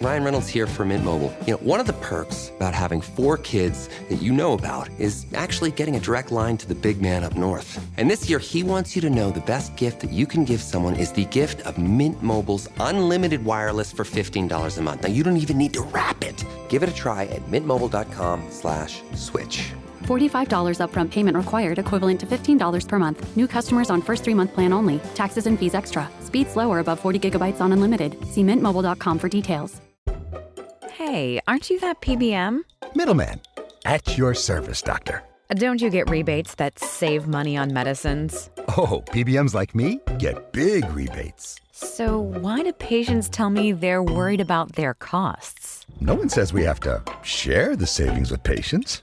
Ryan Reynolds here for Mint Mobile. You know, one of the perks about having 4 kids that you know about is actually getting a direct line to the big man up north. And this year, he wants you to know the best gift that you can give someone is the gift of Mint Mobile's unlimited wireless for $15 a month. Now, you don't even need to wrap it. Give it a try at mintmobile.com/switch. $45 upfront payment required, equivalent to $15 per month. New customers on first 3-month plan only. Taxes and fees extra. Speed slower above 40 gigabytes on unlimited. See mintmobile.com for details. Hey, aren't you that PBM? Middleman, at your service, doctor. Don't you get rebates that save money on medicines? Oh, PBMs like me get big rebates. So why do patients tell me they're worried about their costs? No one says we have to share the savings with patients.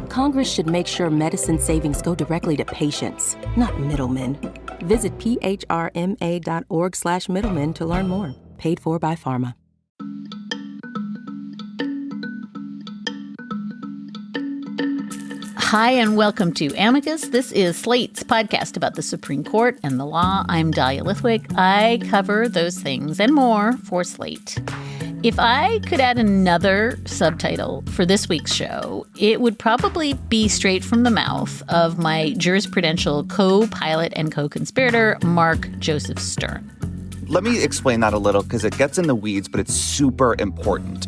Congress should make sure medicine savings go directly to patients, not middlemen. Visit phrma.org/middlemen to learn more. Paid for by pharma. Hi, and welcome to Amicus. This is Slate's podcast about the Supreme Court and the law. I'm Dahlia Lithwick. I cover those things and more for Slate. If I could add another subtitle for this week's show, it would probably be straight from the mouth of my jurisprudential co-pilot and co-conspirator, Mark Joseph Stern. Let me explain that a little because it gets in the weeds, but it's super important.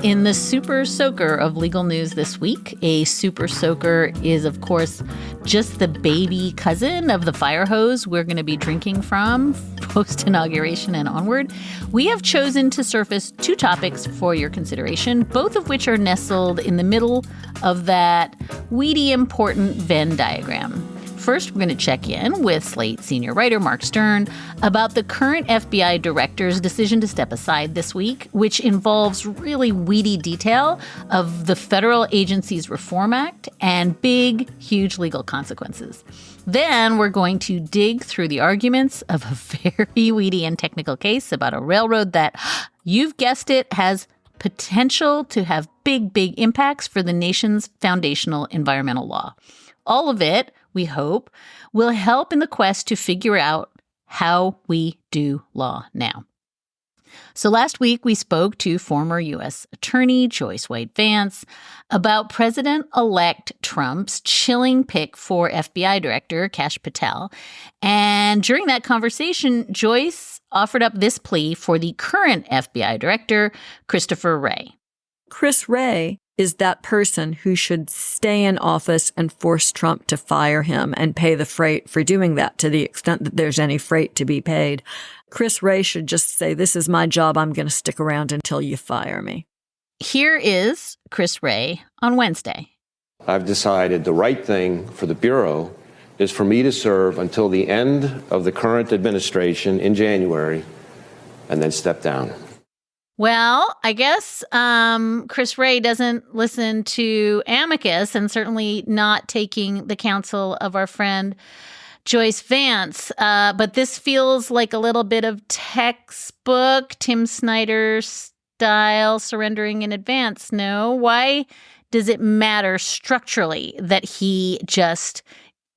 In the super soaker of legal news this week, a super soaker is, of course, just the baby cousin of the fire hose we're going to be drinking from post-inauguration and onward. We have chosen to surface 2 topics for your consideration, both of which are nestled in the middle of that weedy important Venn diagram. First, we're going to check in with Slate senior writer Mark Stern about the current FBI director's decision to step aside this week, which involves really weedy detail of the federal agency's Reform Act and big, huge legal consequences. Then we're going to dig through the arguments of a very weedy and technical case about a railroad that, you've guessed it, has potential to have big, big impacts for the nation's foundational environmental law. All of it, we hope, will help in the quest to figure out how we do law now. So last week, we spoke to former U.S. Attorney Joyce White Vance about President-elect Trump's chilling pick for FBI Director Kash Patel. And during that conversation, Joyce offered up this plea for the current FBI Director, Christopher Wray. Chris Wray is that person who should stay in office and force Trump to fire him and pay the freight for doing that to the extent that there's any freight to be paid. Chris Wray should just say, this is my job. I'm going to stick around until you fire me. Here is Chris Wray on Wednesday. I've decided the right thing for the Bureau is for me to serve until the end of the current administration in January and then step down. Well, I guess Chris Wray doesn't listen to Amicus and certainly not taking the counsel of our friend Joyce Vance. But this feels like a little bit of textbook Tim Snyder style surrendering in advance. No? Why does it matter structurally that he just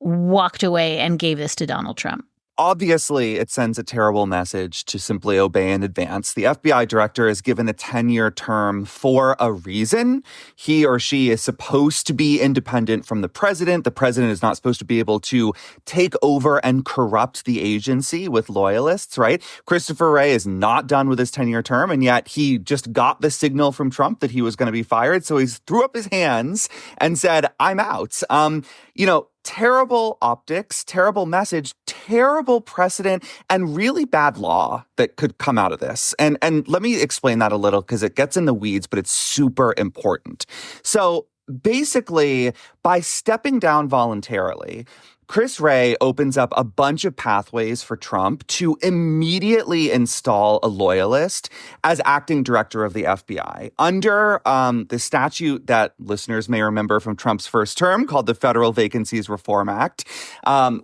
walked away and gave this to Donald Trump? Obviously, it sends a terrible message to simply obey in advance. The FBI director is given a 10-year term for a reason. He or she is supposed to be independent from the president. The president is not supposed to be able to take over and corrupt the agency with loyalists, right? Christopher Wray is not done with his 10-year term, and yet he just got the signal from Trump that he was going to be fired. So he threw up his hands and said, I'm out. Terrible optics, terrible message, terrible precedent, and really bad law that could come out of this. And let me explain that a little because it gets in the weeds, but it's super important. So basically, by stepping down voluntarily, Chris Wray opens up a bunch of pathways for Trump to immediately install a loyalist as acting director of the FBI under the statute that listeners may remember from Trump's first term called the Federal Vacancies Reform Act,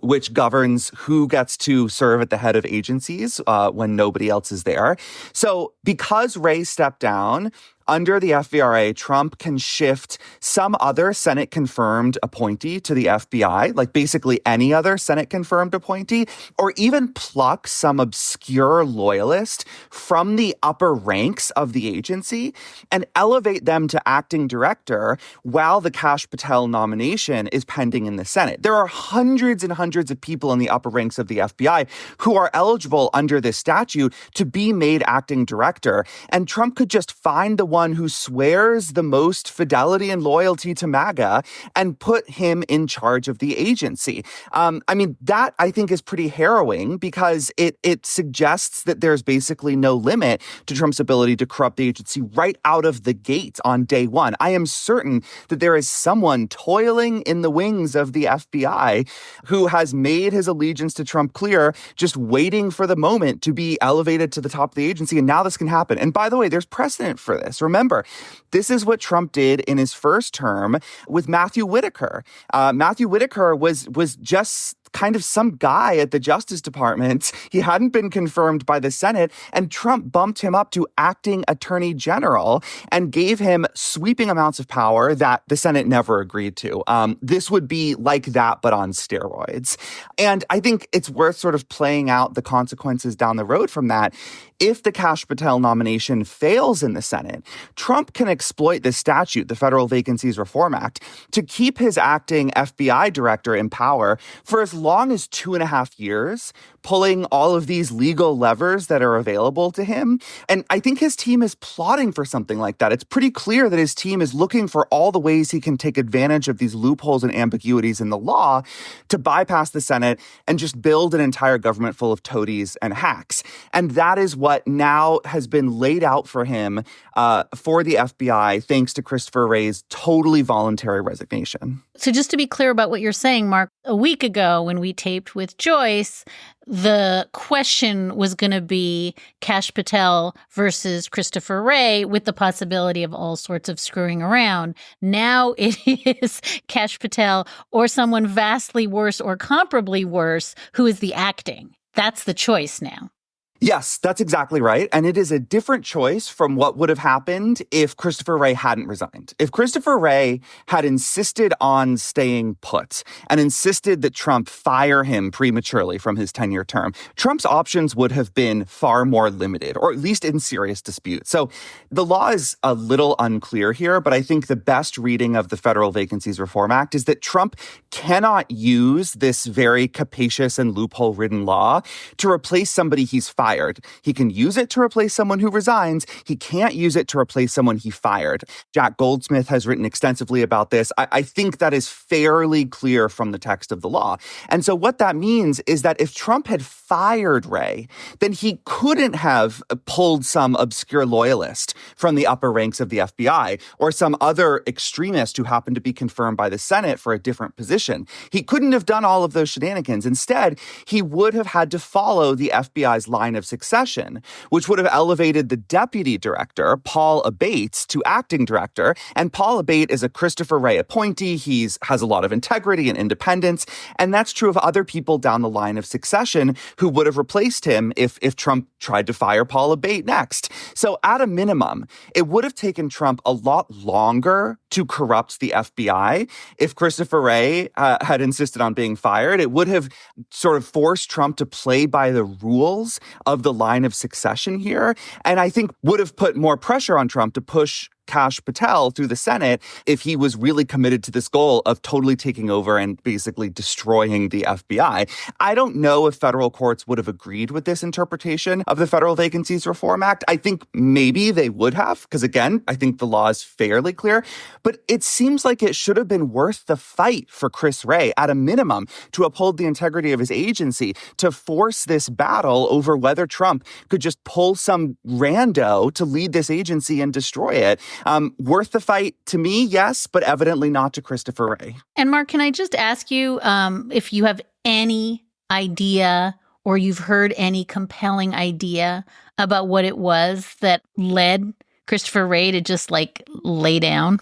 which governs who gets to serve at the head of agencies when nobody else is there. So because Wray stepped down, Under the FVRA, Trump can shift some other Senate-confirmed appointee to the FBI, like basically any other Senate-confirmed appointee, or even pluck some obscure loyalist from the upper ranks of the agency and elevate them to acting director while the Kash Patel nomination is pending in the Senate. There are hundreds and hundreds of people in the upper ranks of the FBI who are eligible under this statute to be made acting director, and Trump could just find the one who swears the most fidelity and loyalty to MAGA and put him in charge of the agency. That I think is pretty harrowing because it suggests that there's basically no limit to Trump's ability to corrupt the agency right out of the gate on day one. I am certain that there is someone toiling in the wings of the FBI who has made his allegiance to Trump clear, just waiting for the moment to be elevated to the top of the agency. And now this can happen. And by the way, there's precedent for this. Remember, this is what Trump did in his first term with Matthew Whitaker. Matthew Whitaker was just kind of some guy at the Justice Department. He hadn't been confirmed by the Senate, and Trump bumped him up to acting attorney general and gave him sweeping amounts of power that the Senate never agreed to. This would be like that, but on steroids. And I think it's worth sort of playing out the consequences down the road from that. If the Kash Patel nomination fails in the Senate, Trump can exploit this statute, the Federal Vacancies Reform Act, to keep his acting FBI director in power for as long as 2.5 years, pulling all of these legal levers that are available to him. And I think his team is plotting for something like that. It's pretty clear that his team is looking for all the ways he can take advantage of these loopholes and ambiguities in the law to bypass the Senate and just build an entire government full of toadies and hacks. And that is what now has been laid out for him for the FBI, thanks to Christopher Wray's totally voluntary resignation. So just to be clear about what you're saying, Mark, a week ago when we taped with Joyce, the question was going to be Kash Patel versus Christopher Wray with the possibility of all sorts of screwing around. Now it is Kash Patel or someone vastly worse or comparably worse who is the acting. That's the choice now. Yes, that's exactly right. And it is a different choice from what would have happened if Christopher Wray hadn't resigned. If Christopher Wray had insisted on staying put and insisted that Trump fire him prematurely from his 10-year term, Trump's options would have been far more limited, or at least in serious dispute. So the law is a little unclear here, but I think the best reading of the Federal Vacancies Reform Act is that Trump cannot use this very capacious and loophole-ridden law to replace somebody he's fired. He can use it to replace someone who resigns. He can't use it to replace someone he fired. Jack Goldsmith has written extensively about this. I think that is fairly clear from the text of the law. And so what that means is that if Trump had fired Wray, then he couldn't have pulled some obscure loyalist from the upper ranks of the FBI or some other extremist who happened to be confirmed by the Senate for a different position. He couldn't have done all of those shenanigans. Instead, he would have had to follow the FBI's line of succession, which would have elevated the deputy director, Paul Abate, to acting director. And Paul Abate is a Christopher Wray appointee. He has a lot of integrity and independence. And that's true of other people down the line of succession who would have replaced him if Trump tried to fire Paul Abate next. So at a minimum, it would have taken Trump a lot longer to corrupt the FBI. If Christopher Wray had insisted on being fired, it would have sort of forced Trump to play by the rules of the line of succession here. And I think would have put more pressure on Trump to push Kash Patel through the Senate if he was really committed to this goal of totally taking over and basically destroying the FBI. I don't know if federal courts would have agreed with this interpretation of the Federal Vacancies Reform Act. I think maybe they would have, because again, I think the law is fairly clear. But it seems like it should have been worth the fight for Chris Wray, at a minimum, to uphold the integrity of his agency, to force this battle over whether Trump could just pull some rando to lead this agency and destroy it. Worth the fight to me, yes, but evidently not to Christopher Wray. And Mark, can I just ask you if you have any idea or you've heard any compelling idea about what it was that led Christopher Wray to just lay down?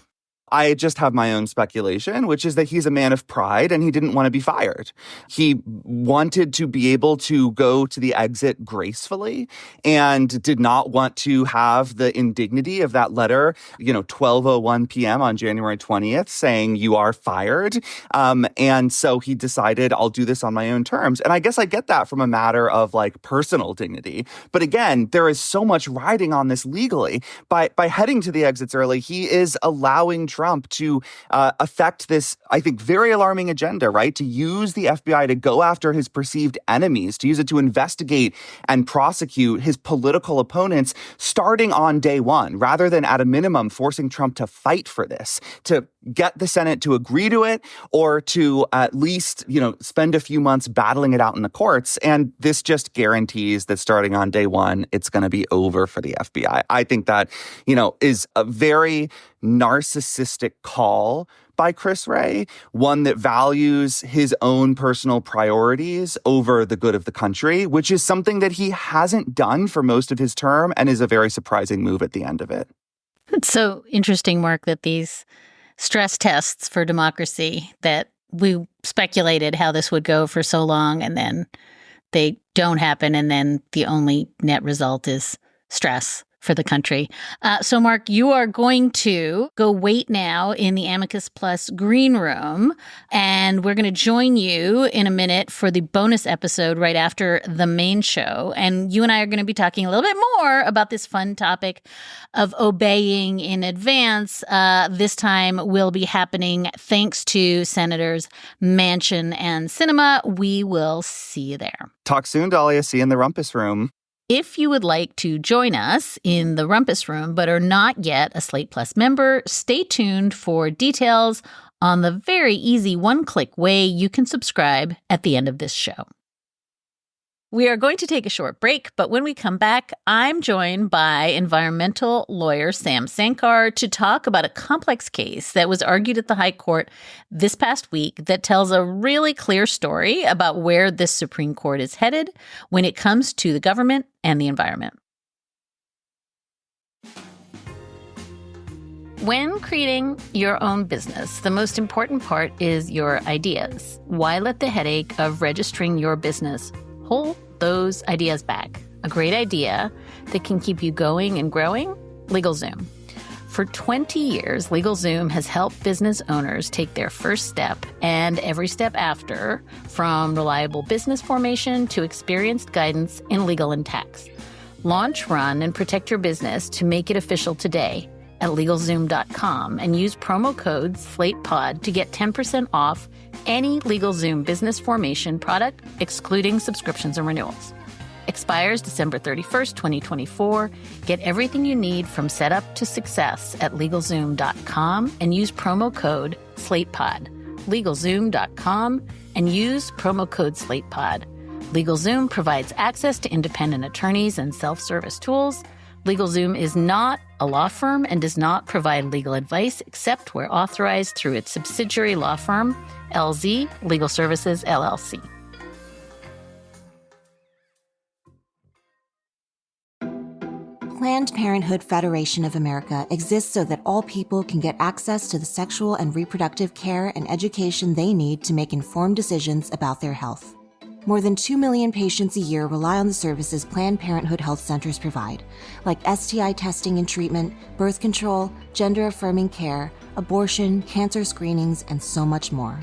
I just have my own speculation, which is that he's a man of pride and he didn't want to be fired. He wanted to be able to go to the exit gracefully and did not want to have the indignity of that letter, 12:01 p.m. on January 20th saying you are fired. And so he decided, I'll do this on my own terms. And I guess I get that from a matter of like personal dignity. But again, there is so much riding on this legally. By heading to the exits early, he is allowing Trump to affect this, I think, very alarming agenda, right? To use the FBI to go after his perceived enemies, to use it to investigate and prosecute his political opponents starting on day one, rather than at a minimum forcing Trump to fight for this, to get the Senate to agree to it or to at least, spend a few months battling it out in the courts. And this just guarantees that starting on day one, it's going to be over for the FBI. I think that, is a very narcissistic call by Chris Wray, one that values his own personal priorities over the good of the country, which is something that he hasn't done for most of his term and is a very surprising move at the end of it. It's so interesting, Mark, that these stress tests for democracy that we speculated how this would go for so long, and then they don't happen, and then the only net result is stress for the country. So, Mark, you are going to go wait now in the Amicus Plus green room, and we're going to join you in a minute for the bonus episode right after the main show. And you and I are going to be talking a little bit more about this fun topic of obeying in advance. This time will be happening thanks to Senators Manchin and Sinema. We will see you there. Talk soon, Dahlia. See you in the rumpus room. If you would like to join us in the rumpus room but are not yet a Slate Plus member, stay tuned for details on the very easy one-click way you can subscribe at the end of this show. We are going to take a short break, but when we come back, I'm joined by environmental lawyer Sam Sankar to talk about a complex case that was argued at the High Court this past week that tells a really clear story about where this Supreme Court is headed when it comes to the government and the environment. When creating your own business, the most important part is your ideas. Why let the headache of registering your business hold those ideas back? A great idea that can keep you going and growing? LegalZoom. For 20 years, LegalZoom has helped business owners take their first step and every step after, from reliable business formation to experienced guidance in legal and tax. Launch, run, and protect your business to make it official today at LegalZoom.com and use promo code SLATEPOD to get 10% off any LegalZoom business formation product, excluding subscriptions and renewals. Expires December 31st, 2024. Get everything you need from setup to success at LegalZoom.com and use promo code SLATEPOD. LegalZoom.com and use promo code SLATEPOD. LegalZoom provides access to independent attorneys and self-service tools. LegalZoom is not a law firm and does not provide legal advice except where authorized through its subsidiary law firm, LZ Legal Services, LLC. Planned Parenthood Federation of America exists so that all people can get access to the sexual and reproductive care and education they need to make informed decisions about their health. More than 2 million patients a year rely on the services Planned Parenthood health centers provide, like STI testing and treatment, birth control, gender-affirming care, abortion, cancer screenings, and so much more.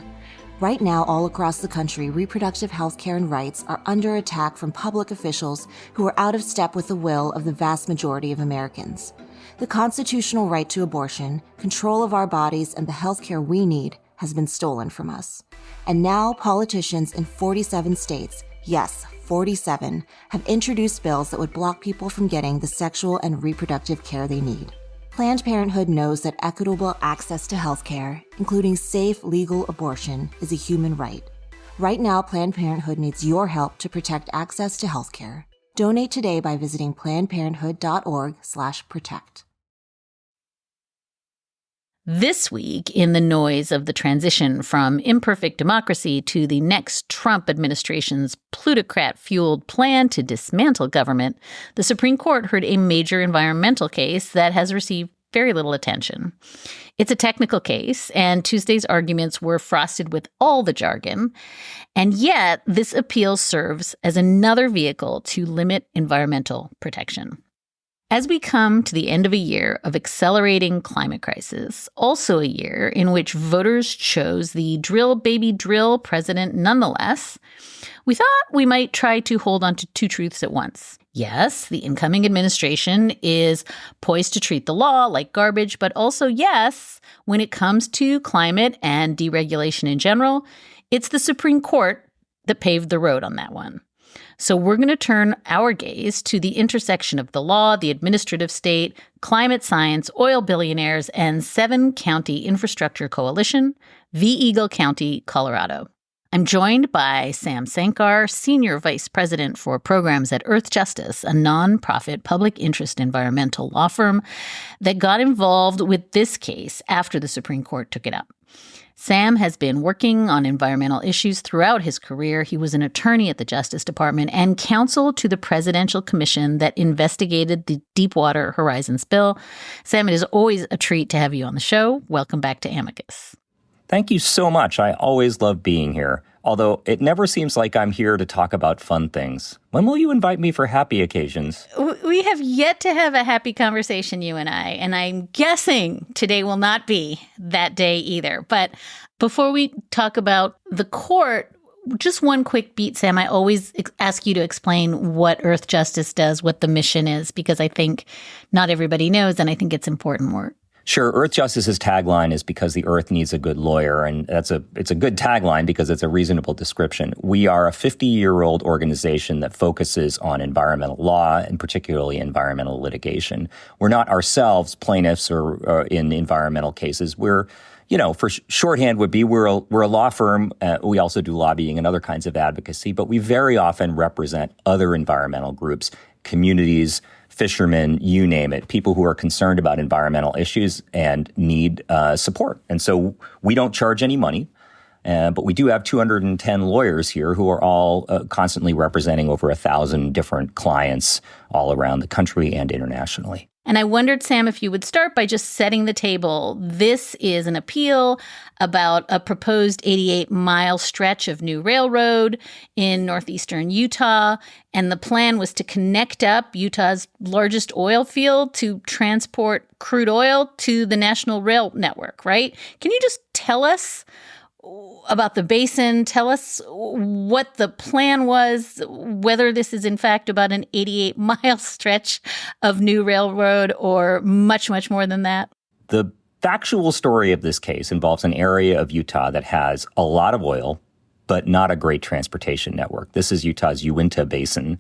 Right now, all across the country, reproductive health care and rights are under attack from public officials who are out of step with the will of the vast majority of Americans. The constitutional right to abortion, control of our bodies, and the health care we need has been stolen from us. And now politicians in 47 states, yes, 47, have introduced bills that would block people from getting the sexual and reproductive care they need. Planned Parenthood knows that equitable access to health care, including safe, legal abortion, is a human right. Right now, Planned Parenthood needs your help to protect access to health care. Donate today by visiting PlannedParenthood.org/protect. This week, in the noise of the transition from imperfect democracy to the next Trump administration's plutocrat-fueled plan to dismantle government, the Supreme Court heard a major environmental case that has received very little attention. It's a technical case, and Tuesday's arguments were frosted with all the jargon. And yet, this appeal serves as another vehicle to limit environmental protection. As we come to the end of a year of accelerating climate crisis, also a year in which voters chose the drill baby drill president nonetheless, we thought we might try to hold on to two truths at once. Yes, the incoming administration is poised to treat the law like garbage, but also yes, when it comes to climate and deregulation in general, it's the Supreme Court that paved the road on that one. So we're going to turn our gaze to the intersection of the law, the administrative state, climate science, oil billionaires, and 7-county infrastructure coalition, V. Eagle County, Colorado. I'm joined by Sam Sankar, Senior Vice President for Programs at Earth Justice, a nonprofit public interest environmental law firm that got involved with this case after the Supreme Court took it up. Sam has been working on environmental issues throughout his career. He was an attorney at the Justice Department and counsel to the presidential commission that investigated the Deepwater Horizon spill. Sam, it is always a treat to have you on the show. Welcome back to Amicus. Thank you so much. I always love being here, although it never seems like I'm here to talk about fun things. When will you invite me for happy occasions? We have yet to have a happy conversation, you and I'm guessing today will not be that day either. But before we talk about the court, just one quick beat, Sam. I always ask you to explain what Earth Justice does, what the mission is, because I think not everybody knows, and I think it's important work. Sure. Earth Justice's tagline is because the earth needs a good lawyer. And it's a good tagline because it's a reasonable description. We are a 50-year-old organization that focuses on environmental law and particularly environmental litigation. We're not ourselves plaintiffs or in environmental cases. We're, for shorthand would be we're a law firm. We also do lobbying and other kinds of advocacy, but we very often represent other environmental groups, communities, fishermen, you name it, people who are concerned about environmental issues and need support. And so we don't charge any money, but we do have 210 lawyers here who are all constantly representing over 1,000 different clients all around the country and internationally. And I wondered, Sam, if you would start by just setting the table. This is an appeal about a proposed 88-mile stretch of new railroad in northeastern Utah. And the plan was to connect up Utah's largest oil field to transport crude oil to the National Rail Network, right? Can you just tell us about the basin? Tell us what the plan was, whether this is in fact about an 88-mile stretch of new railroad or much, much more than that. The factual story of this case involves an area of Utah that has a lot of oil, but not a great transportation network. This is Utah's Uinta Basin.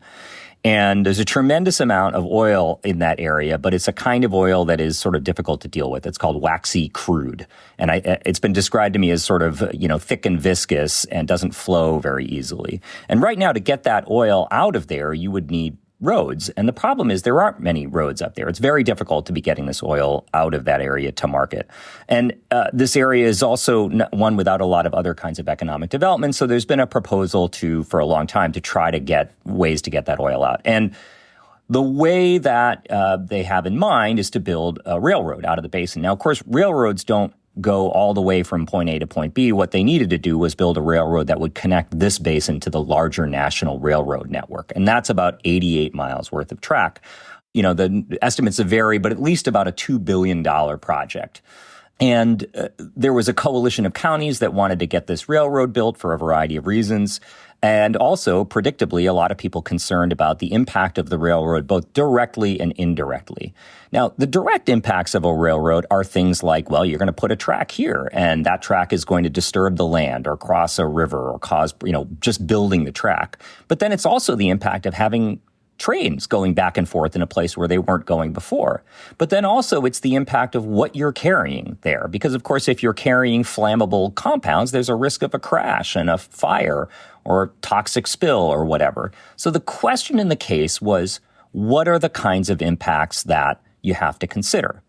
And there's a tremendous amount of oil in that area, but it's a kind of oil that is sort of difficult to deal with. It's called waxy crude. And it's been described to me as sort of, thick and viscous and doesn't flow very easily. And right now, to get that oil out of there, you would need roads. And the problem is there aren't many roads up there. It's very difficult to be getting this oil out of that area to market. And this area is also one without a lot of other kinds of economic development. So there's been a proposal for a long time to try to get ways to get that oil out. And the way that they have in mind is to build a railroad out of the basin. Now, of course, railroads don't go all the way from point A to point B. What they needed to do was build a railroad that would connect this basin to the larger national railroad network. And that's about 88 miles worth of track. The estimates vary, but at least about a $2 billion project. And there was a coalition of counties that wanted to get this railroad built for a variety of reasons. And also, predictably, a lot of people concerned about the impact of the railroad, both directly and indirectly. Now, the direct impacts of a railroad are things like, well, you're going to put a track here, and that track is going to disturb the land or cross a river or cause, just building the track. But then it's also the impact of having trains going back and forth in a place where they weren't going before. But then also it's the impact of what you're carrying there. Because, of course, if you're carrying flammable compounds, there's a risk of a crash and a fire or toxic spill or whatever. So the question in the case was, what are the kinds of impacts that you have to consider?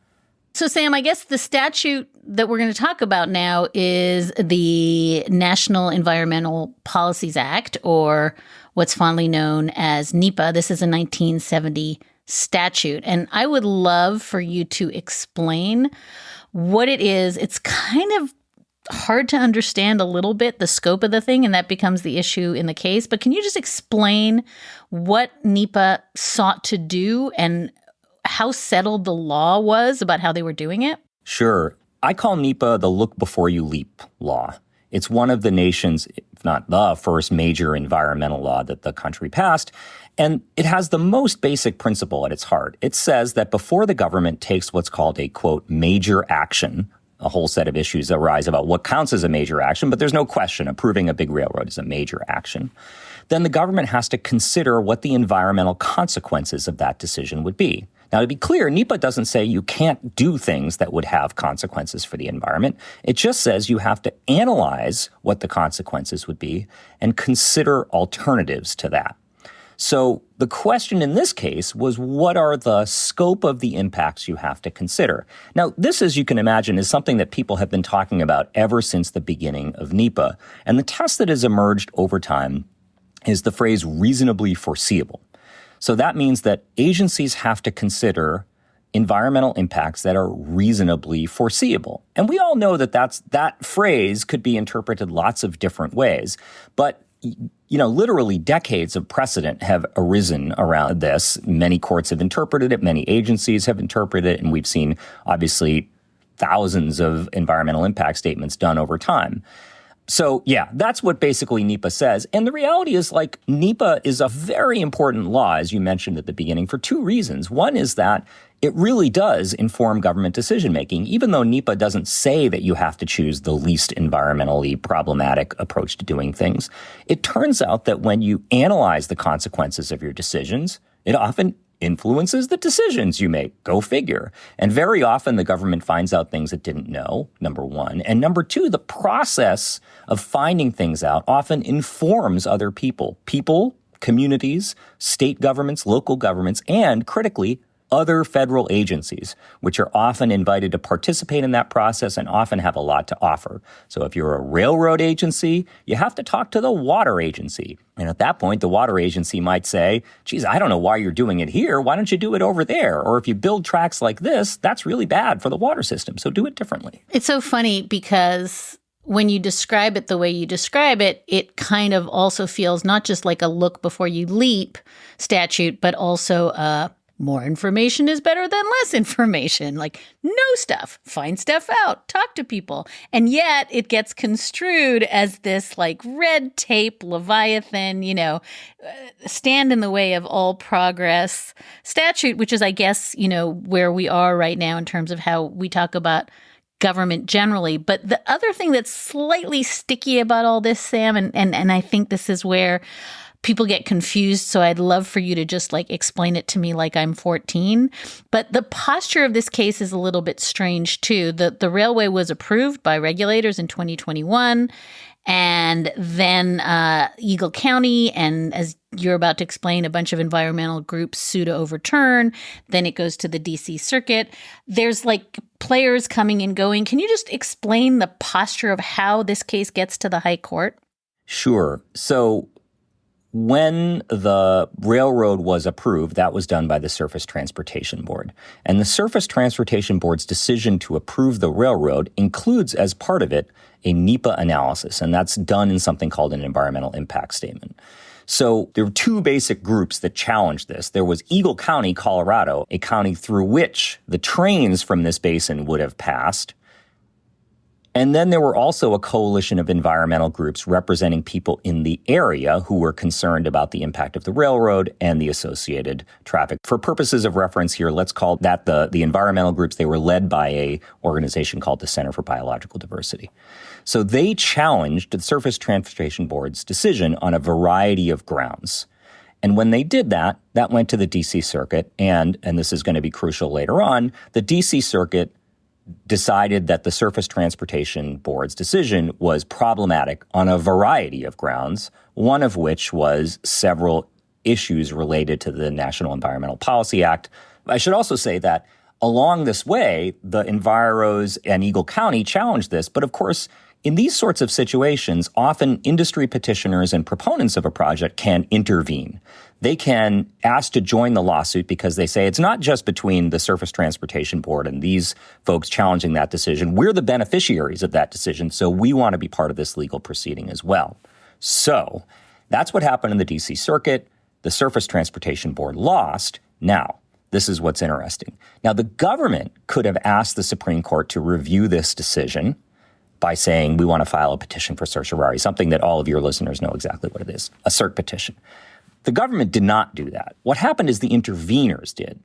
So, Sam, I guess the statute that we're going to talk about now is the National Environmental Policies Act, or what's fondly known as NEPA. This is a 1970 statute. And I would love for you to explain what it is. It's kind of hard to understand a little bit the scope of the thing, and that becomes the issue in the case. But can you just explain what NEPA sought to do and how settled the law was about how they were doing it? Sure. I call NEPA the look before you leap law. It's one of the nation's, if not the first major environmental law that the country passed. And it has the most basic principle at its heart. It says that before the government takes what's called a, quote, major action, a whole set of issues arise about what counts as a major action, but there's no question approving a big railroad is a major action. Then the government has to consider what the environmental consequences of that decision would be. Now, to be clear, NEPA doesn't say you can't do things that would have consequences for the environment. It just says you have to analyze what the consequences would be and consider alternatives to that. So the question in this case was, what are the scope of the impacts you have to consider? Now, this, as you can imagine, is something that people have been talking about ever since the beginning of NEPA. And the test that has emerged over time is the phrase reasonably foreseeable. So that means that agencies have to consider environmental impacts that are reasonably foreseeable. And we all know that that phrase could be interpreted lots of different ways. But literally decades of precedent have arisen around this. Many courts have interpreted it. Many agencies have interpreted it. And we've seen, obviously, thousands of environmental impact statements done over time. So, yeah, that's what basically NEPA says. And the reality is, NEPA is a very important law, as you mentioned at the beginning, for two reasons. One is that it really does inform government decision-making, even though NEPA doesn't say that you have to choose the least environmentally problematic approach to doing things. It turns out that when you analyze the consequences of your decisions, it often influences the decisions you make. Go figure. And very often the government finds out things it didn't know, number one. And number two, the process of finding things out often informs other people, communities, state governments, local governments, and critically, other federal agencies, which are often invited to participate in that process and often have a lot to offer. So if you're a railroad agency, you have to talk to the water agency. And at that point, the water agency might say, geez, I don't know why you're doing it here. Why don't you do it over there? Or if you build tracks like this, that's really bad for the water system. So do it differently. It's so funny because when you describe it the way you describe it, it kind of also feels not just like a look before you leap statute, but also a more information is better than less information. Like, know stuff, find stuff out, talk to people. And yet it gets construed as this red tape Leviathan, stand in the way of all progress statute, which is, I guess, where we are right now in terms of how we talk about government generally. But the other thing that's slightly sticky about all this, Sam, and I think this is where people get confused, so I'd love for you to just explain it to me like I'm 14. But the posture of this case is a little bit strange too. The railway was approved by regulators in 2021, and then Eagle County, and as you're about to explain, a bunch of environmental groups sue to overturn. Then it goes to the DC Circuit. There's players coming and going. Can you just explain the posture of how this case gets to the High Court? Sure. So when the railroad was approved, that was done by the Surface Transportation Board. And the Surface Transportation Board's decision to approve the railroad includes, as part of it, a NEPA analysis. And that's done in something called an environmental impact statement. So there were two basic groups that challenged this. There was Eagle County, Colorado, a county through which the trains from this basin would have passed. And then there were also a coalition of environmental groups representing people in the area who were concerned about the impact of the railroad and the associated traffic. For purposes of reference here, let's call that the environmental groups. They were led by an organization called the Center for Biological Diversity. So they challenged the Surface Transportation Board's decision on a variety of grounds. And when they did that, that went to the DC Circuit. And this is going to be crucial later on, the DC Circuit decided that the Surface Transportation Board's decision was problematic on a variety of grounds, one of which was several issues related to the National Environmental Policy Act. I should also say that along this way, the Enviros and Eagle County challenged this, but of course, In these sorts of situations, often industry petitioners and proponents of a project can intervene. They can ask to join the lawsuit because they say it's not just between the Surface Transportation Board and these folks challenging that decision. We're the beneficiaries of that decision, so we want to be part of this legal proceeding as well. So that's what happened in the D.C. Circuit. The Surface Transportation Board lost. Now, this is what's interesting. Now, the government could have asked the Supreme Court to review this decision by saying, we want to file a petition for certiorari, something that all of your listeners know exactly what it is, a cert petition. The government did not do that. What happened is the interveners did.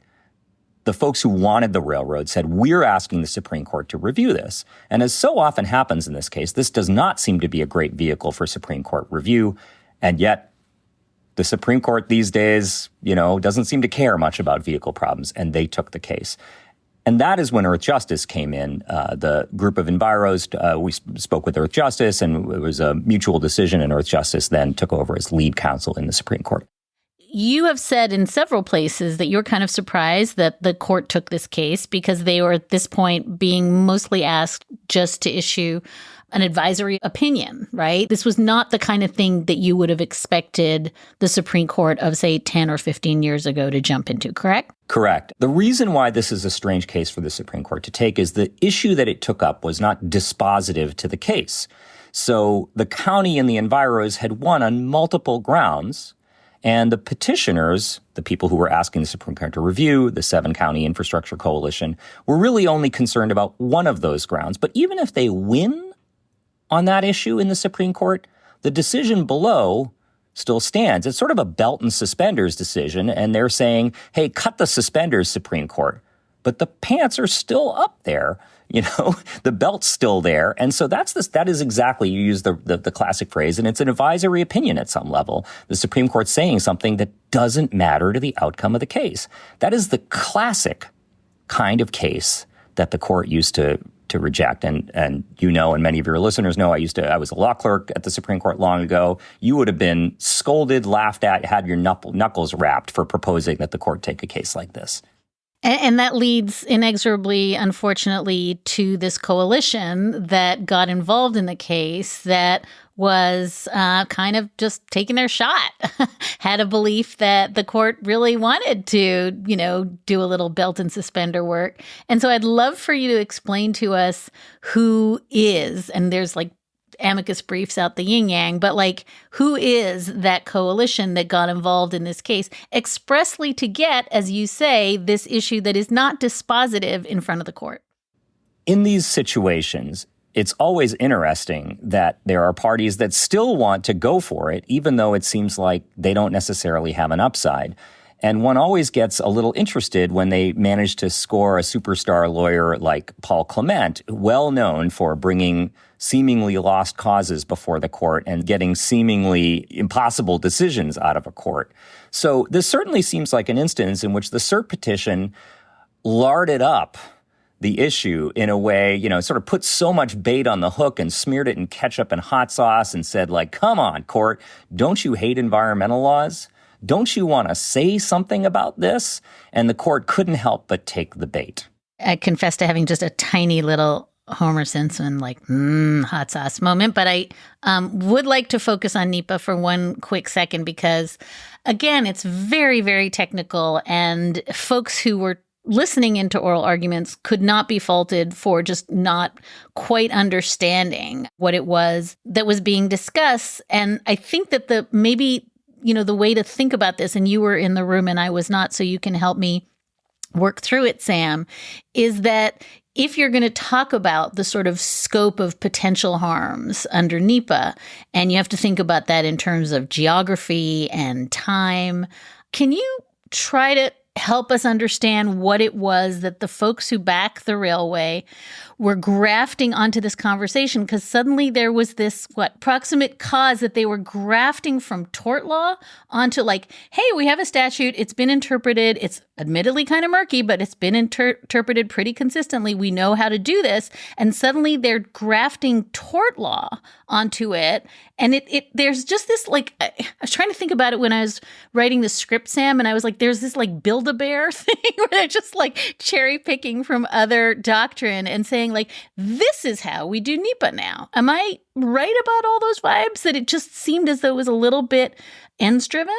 The folks who wanted the railroad said, we're asking the Supreme Court to review this. And as so often happens in this case, this does not seem to be a great vehicle for Supreme Court review. And yet the Supreme Court these days, doesn't seem to care much about vehicle problems, and they took the case. And that is when Earth Justice came in. The group of enviros, we spoke with Earth Justice, and it was a mutual decision, and Earth Justice then took over as lead counsel in the Supreme Court. You have said in several places that you're kind of surprised that the court took this case because they were at this point being mostly asked just to issue an advisory opinion, right? This was not the kind of thing that you would have expected the Supreme Court of, say, 10 or 15 years ago to jump into, correct? Correct. The reason why this is a strange case for the Supreme Court to take is the issue that it took up was not dispositive to the case. So the county and the enviros had won on multiple grounds, and the petitioners, the people who were asking the Supreme Court to review, the 7-county infrastructure coalition, were really only concerned about one of those grounds. But even if they win on that issue in the Supreme Court, the decision below still stands. It's sort of a belt and suspenders decision, and they're saying, hey, cut the suspenders, Supreme Court. But the pants are still up there, the belt's still there. And so that is exactly, you use the classic phrase, and it's an advisory opinion at some level. The Supreme Court's saying something that doesn't matter to the outcome of the case. That is the classic kind of case that the court used to reject. And and many of your listeners know, I was a law clerk at the Supreme Court long ago. You would have been scolded, laughed at, had your knuckles rapped for proposing that the court take a case like this. And that leads inexorably, unfortunately, to this coalition that got involved in the case that was kind of just taking their shot, had a belief that the court really wanted to, do a little belt and suspender work. And so I'd love for you to explain to us who is, and there's Amicus briefs out the yin-yang, but who is that coalition that got involved in this case expressly to get, as you say, this issue that is not dispositive in front of the court? In these situations, it's always interesting that there are parties that still want to go for it, even though it seems like they don't necessarily have an upside. And one always gets a little interested when they manage to score a superstar lawyer like Paul Clement, well known for bringing seemingly lost causes before the court and getting seemingly impossible decisions out of a court. So this certainly seems like an instance in which the cert petition larded up the issue in a way, sort of put so much bait on the hook and smeared it in ketchup and hot sauce and said, come on, court, don't you hate environmental laws? Don't you want to say something about this? And the court couldn't help but take the bait. I confess to having just a tiny little Homer Simpson, hot sauce moment. But I would like to focus on NEPA for one quick second because, again, it's very, very technical. And folks who were listening into oral arguments could not be faulted for just not quite understanding what it was that was being discussed. And I think that the way to think about this, and you were in the room and I was not, so you can help me work through it, Sam, is that if you're going to talk about the sort of scope of potential harms under NEPA, and you have to think about that in terms of geography and time, can you try to help us understand what it was that the folks who back the railway were grafting onto this conversation? Because suddenly there was this, proximate cause that they were grafting from tort law onto hey, we have a statute, it's been interpreted, it's admittedly kind of murky, but it's been interpreted pretty consistently. We know how to do this. And suddenly they're grafting tort law onto it. And there's just this, like, I was trying to think about it when I was writing the script, Sam, and I was like, there's this like Build-A-Bear thing where they're just like cherry picking from other doctrine and saying like, this is how we do NEPA now. Am I right about all those vibes, that it just seemed as though it was a little bit ends driven?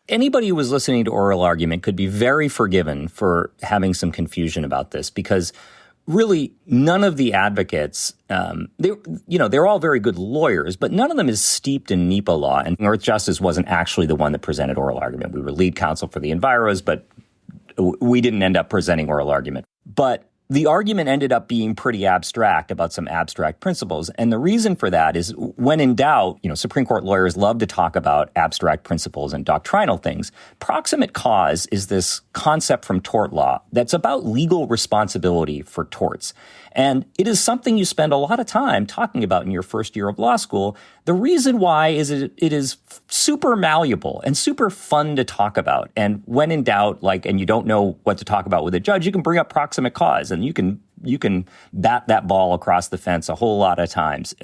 Anybody who was listening to oral argument could be very forgiven for having some confusion about this, because really none of the advocates, they're all very good lawyers, but none of them is steeped in NEPA law. And Earth Justice wasn't actually the one that presented oral argument. We were lead counsel for the Enviros, but we didn't end up presenting oral argument. But the argument ended up being pretty abstract about some abstract principles. And the reason for that is, when in doubt, Supreme Court lawyers love to talk about abstract principles and doctrinal things. Proximate cause is this concept from tort law that's about legal responsibility for torts. And it is something you spend a lot of time talking about in your first year of law school. The reason why is it is super malleable and super fun to talk about. And when in doubt, and you don't know what to talk about with a judge, you can bring up proximate cause, and you can bat that ball across the fence a whole lot of times.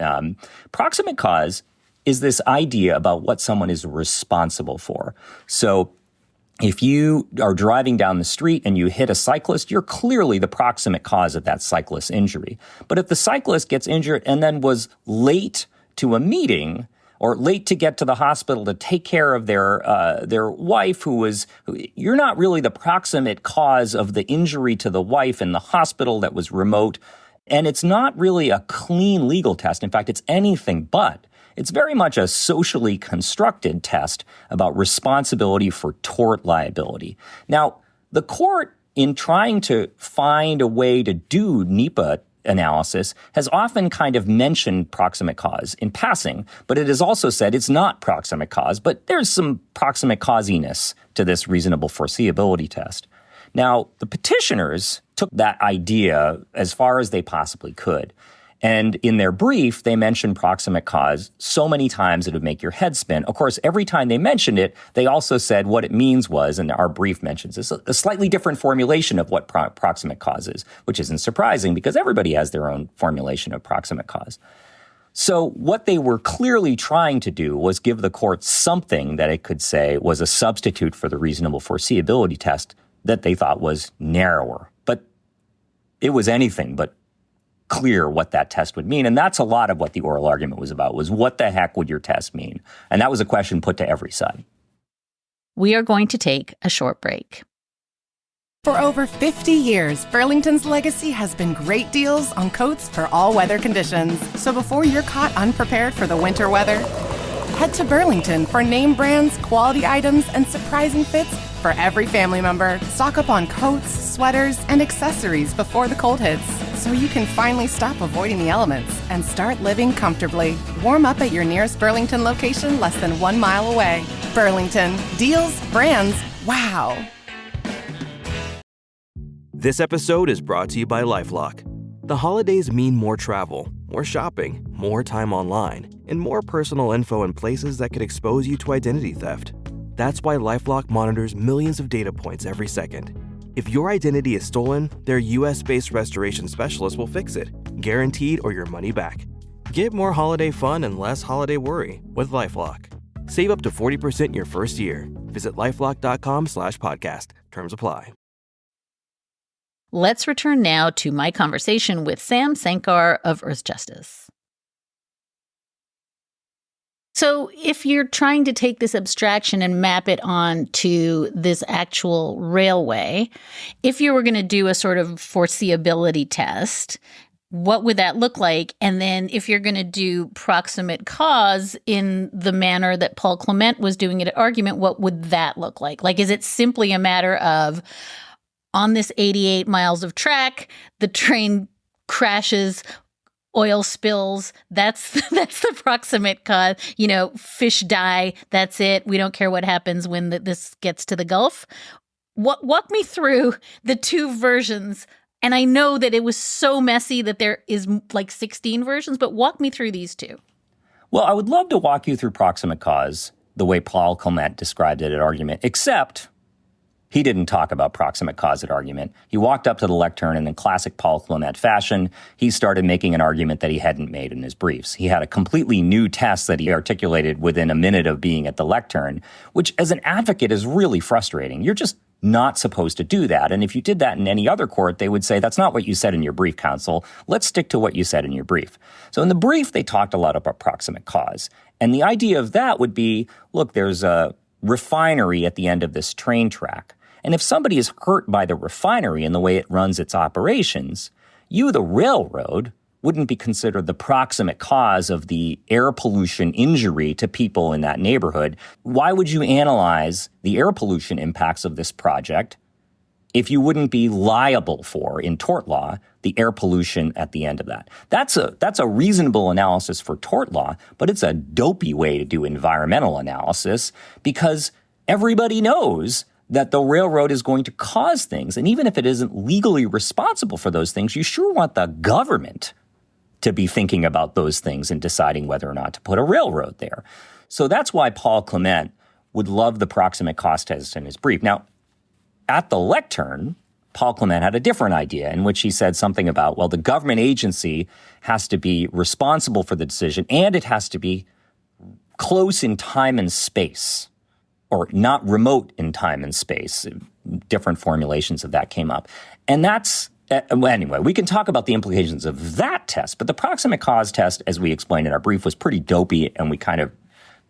Proximate cause is this idea about what someone is responsible for. So if you are driving down the street and you hit a cyclist, you're clearly the proximate cause of that cyclist's injury. But if the cyclist gets injured and then was late to a meeting or late to get to the hospital to take care of their wife, you're not really the proximate cause of the injury to the wife in the hospital that was remote. And it's not really a clean legal test. In fact, it's anything but. It's very much a socially constructed test about responsibility for tort liability. Now, the court, in trying to find a way to do NEPA analysis, has often kind of mentioned proximate cause in passing, but it has also said it's not proximate cause, but there's some proximate causiness to this reasonable foreseeability test. Now, the petitioners took that idea as far as they possibly could. And in their brief, they mentioned proximate cause so many times it would make your head spin. Of course, every time they mentioned it, they also said what it means was, and our brief mentions this, a slightly different formulation of what proximate cause is, which isn't surprising because everybody has their own formulation of proximate cause. So what they were clearly trying to do was give the court something that it could say was a substitute for the reasonable foreseeability test that they thought was narrower. But it was anything but clear what that test would mean. And that's a lot of what the oral argument was about, was what the heck would your test mean? And that was a question put to every side. We are going to take a short break. For over 50 years, Burlington's legacy has been great deals on coats for all weather conditions. So before you're caught unprepared for the winter weather, head to Burlington for name brands, quality items, and surprising fits for every family member. Stock up on coats, sweaters, and accessories before the cold hits, so you can finally stop avoiding the elements and start living comfortably. Warm up at your nearest Burlington location less than 1 mile away. Burlington. Deals, brands, wow. This episode is brought to you by LifeLock. The holidays mean more travel, more shopping, more time online, and more personal info in places that could expose you to identity theft. That's why LifeLock monitors millions of data points every second. If your identity is stolen, their US-based restoration specialist will fix it, guaranteed or your money back. Get more holiday fun and less holiday worry with LifeLock. Save up to 40% your first year. Visit LifeLock.com/podcast. Terms apply. Let's return now to my conversation with Sam Sankar of Earth Justice. So if you're trying to take this abstraction and map it on to this actual railway, if you were going to do a sort of foreseeability test, what would that look like? And then if you're going to do proximate cause in the manner that Paul Clement was doing it at argument, what would that look like? Like, is it simply a matter of, on this 88 miles of track, the train crashes, oil spills, that's the proximate cause, fish die, that's it. We don't care what happens when this gets to the Gulf. Walk me through the two versions. And I know that it was so messy that there is like 16 versions, but walk me through these two. Well, I would love to walk you through proximate cause the way Paul Clement described it at argument, except He didn't talk about proximate cause at argument. He walked up to the lectern and in classic Paul Clement fashion, he started making an argument that he hadn't made in his briefs. He had a completely new test that he articulated within a minute of being at the lectern, which as an advocate is really frustrating. You're just not supposed to do that. And if you did that in any other court, they would say, that's not what you said in your brief, counsel. Let's stick to what you said in your brief. So in the brief, they talked a lot about proximate cause. And the idea of that would be, look, there's a refinery at the end of this train track. And if somebody is hurt by the refinery and the way it runs its operations, you, the railroad, wouldn't be considered the proximate cause of the air pollution injury to people in that neighborhood. Why would you analyze the air pollution impacts of this project if you wouldn't be liable for, in tort law, the air pollution at the end of that? That's a reasonable analysis for tort law, but it's a dopey way to do environmental analysis because everybody knows that the railroad is going to cause things. And even if it isn't legally responsible for those things, you sure want the government to be thinking about those things and deciding whether or not to put a railroad there. So that's why Paul Clement would love the proximate cause test in his brief. Now, at the lectern, Paul Clement had a different idea in which he said something about, well, the government agency has to be responsible for the decision and it has to be close in time and space, or not remote in time and space. Different formulations of that came up. And that's, anyway, we can talk about the implications of that test, but the proximate cause test, as we explained in our brief, was pretty dopey, and we kind of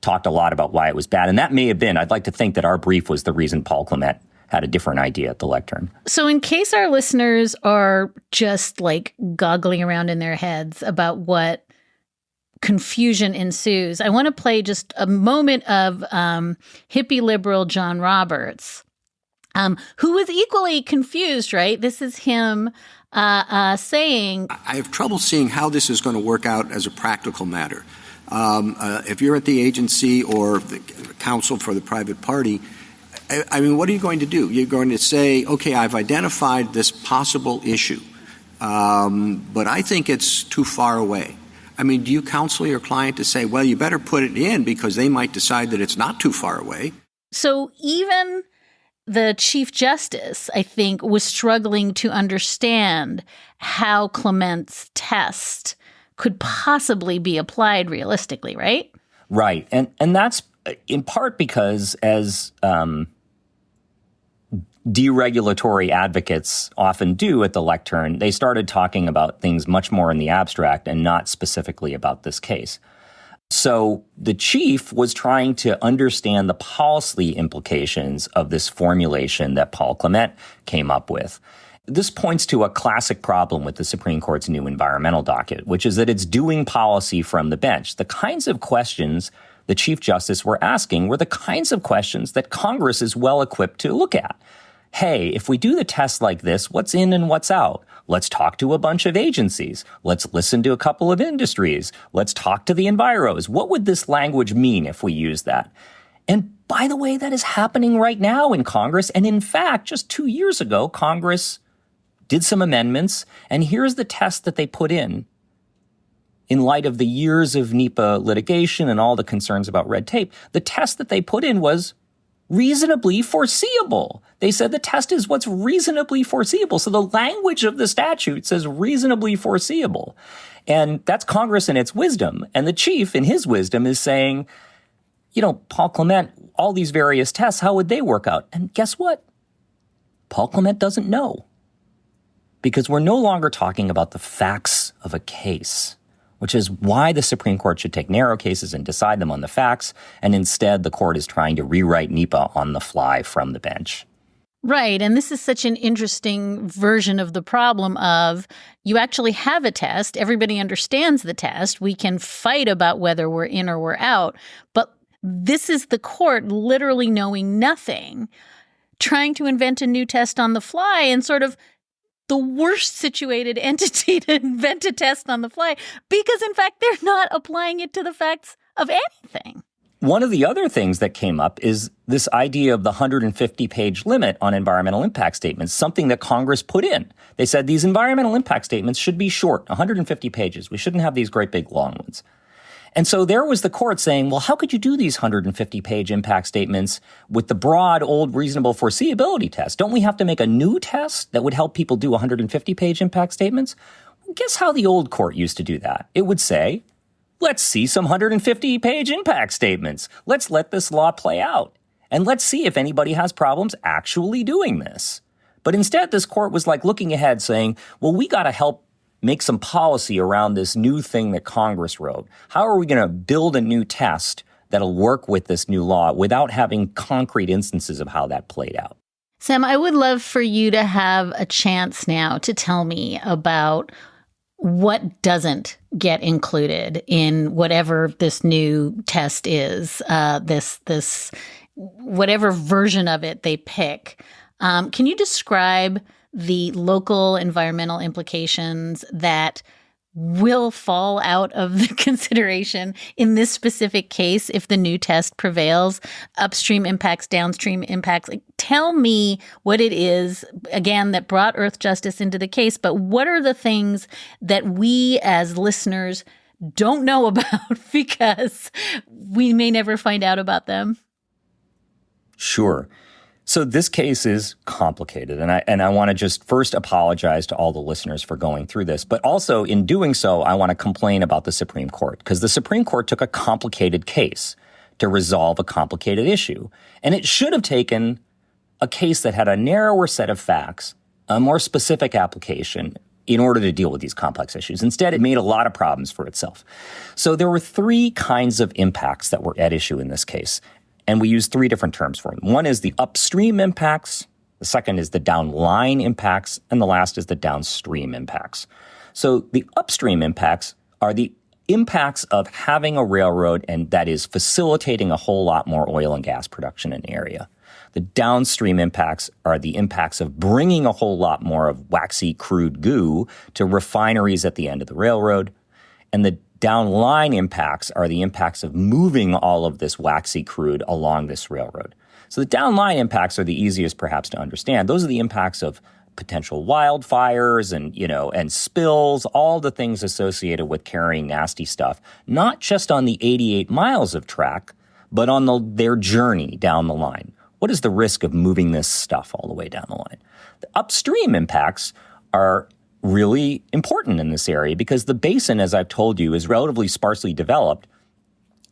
talked a lot about why it was bad. And that may have been, I'd like to think that our brief was the reason Paul Clement had a different idea at the lectern. So in case our listeners are just like goggling around in their heads about what confusion ensues, I want to play just a moment of hippie liberal John Roberts, who was equally confused, right? This is him saying, I have trouble seeing how this is going to work out as a practical matter. If you're at the agency or the counsel for the private party, I mean, what are you going to do? You're going to say, okay, I've identified this possible issue, but I think it's too far away. I mean, do you counsel your client to say, well, you better put it in because they might decide that it's not too far away? So even the Chief Justice, I think, was struggling to understand how Clement's test could possibly be applied realistically, right? Right. And that's in part because as deregulatory advocates often do at the lectern, they started talking about things much more in the abstract and not specifically about this case. So the chief was trying to understand the policy implications of this formulation that Paul Clement came up with. This points to a classic problem with the Supreme Court's new environmental docket, which is that it's doing policy from the bench. The kinds of questions the Chief Justice were asking were the kinds of questions that Congress is well equipped to look at. Hey, if we do the test like this, what's in and what's out? Let's talk to a bunch of agencies. Let's listen to a couple of industries. Let's talk to the enviros. What would this language mean if we use that? And by the way, that is happening right now in Congress. And in fact, just 2 years ago, Congress did some amendments. And here's the test that they put in light of the years of NEPA litigation and all the concerns about red tape. The test that they put in was reasonably foreseeable. They said the test is what's reasonably foreseeable. So the language of the statute says reasonably foreseeable. And that's Congress in its wisdom. And the chief in his wisdom is saying, you know, Paul Clement, all these various tests, how would they work out? And guess what? Paul Clement doesn't know. Because we're no longer talking about the facts of a case, which is why the Supreme Court should take narrow cases and decide them on the facts, and instead the court is trying to rewrite NEPA on the fly from the bench. Right. And this is such an interesting version of the problem of you actually have a test. Everybody understands the test. We can fight about whether we're in or we're out. But this is the court literally knowing nothing, trying to invent a new test on the fly and sort of the worst situated entity to invent a test on the fly because, in fact, they're not applying it to the facts of anything. One of the other things that came up is this idea of the 150-page limit on environmental impact statements, something that Congress put in. They said these environmental impact statements should be short, 150 pages. We shouldn't have these great big long ones. And so there was the court saying, well, how could you do these 150-page impact statements with the broad, old, reasonable foreseeability test? Don't we have to make a new test that would help people do 150-page impact statements? Well, guess how the old court used to do that? It would say, let's see some 150-page impact statements. Let's let this law play out. And let's see if anybody has problems actually doing this. But instead, this court was like looking ahead saying, well, we got to help make some policy around this new thing that Congress wrote. How are we going to build a new test that'll work with this new law without having concrete instances of how that played out? Sam, I would love for you to have a chance now to tell me about what doesn't get included in whatever this new test is, this whatever version of it they pick. Can you describe the local environmental implications that will fall out of the consideration in this specific case if the new test prevails? Upstream impacts, downstream impacts. Like, tell me what it is, again, that brought Earth Justice into the case, but what are the things that we as listeners don't know about because we may never find out about them? Sure. So this case is complicated, and I want to just first apologize to all the listeners for going through this. But also, in doing so, I want to complain about the Supreme Court, because the Supreme Court took a complicated case to resolve a complicated issue. And it should have taken a case that had a narrower set of facts, a more specific application, in order to deal with these complex issues. Instead, it made a lot of problems for itself. So there were three kinds of impacts that were at issue in this case. And we use three different terms for them. One is the upstream impacts, the second is the downline impacts, and the last is the downstream impacts. So the upstream impacts are the impacts of having a railroad and that is facilitating a whole lot more oil and gas production in the area. The downstream impacts are the impacts of bringing a whole lot more of waxy crude goo to refineries at the end of the railroad. And the downline impacts are the impacts of moving all of this waxy crude along this railroad. So the downline impacts are the easiest perhaps to understand. Those are the impacts of potential wildfires and spills, all the things associated with carrying nasty stuff, not just on the 88 miles of track, but on their journey down the line. What is the risk of moving this stuff all the way down the line? The upstream impacts are really important in this area because the basin, as I've told you, is relatively sparsely developed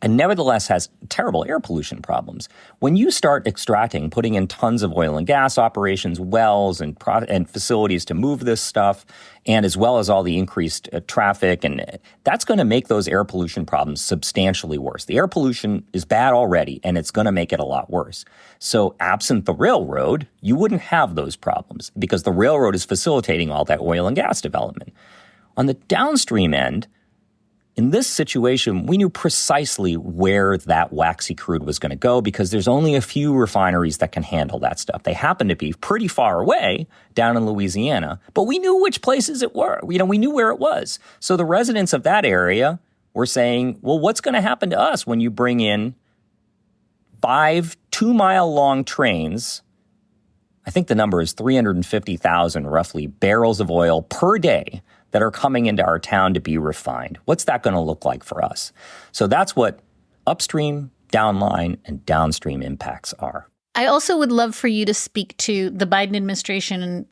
and nevertheless has terrible air pollution problems. When you start extracting, putting in tons of oil and gas operations, wells and facilities to move this stuff, and as well as all the increased traffic, and that's going to make those air pollution problems substantially worse. The air pollution is bad already, and it's going to make it a lot worse. So absent the railroad, you wouldn't have those problems because the railroad is facilitating all that oil and gas development. On the downstream end, in this situation, we knew precisely where that waxy crude was going to go because there's only a few refineries that can handle that stuff. They happen to be pretty far away down in Louisiana, but we knew which places it were. We knew where it was. So the residents of that area were saying, well, what's going to happen to us when you bring in 5 2-mile-long trains? I think the number is 350,000 roughly barrels of oil per day that are coming into our town to be refined. What's that going to look like for us? So that's what upstream, downline, and downstream impacts are. I also would love for you to speak to the Biden administration.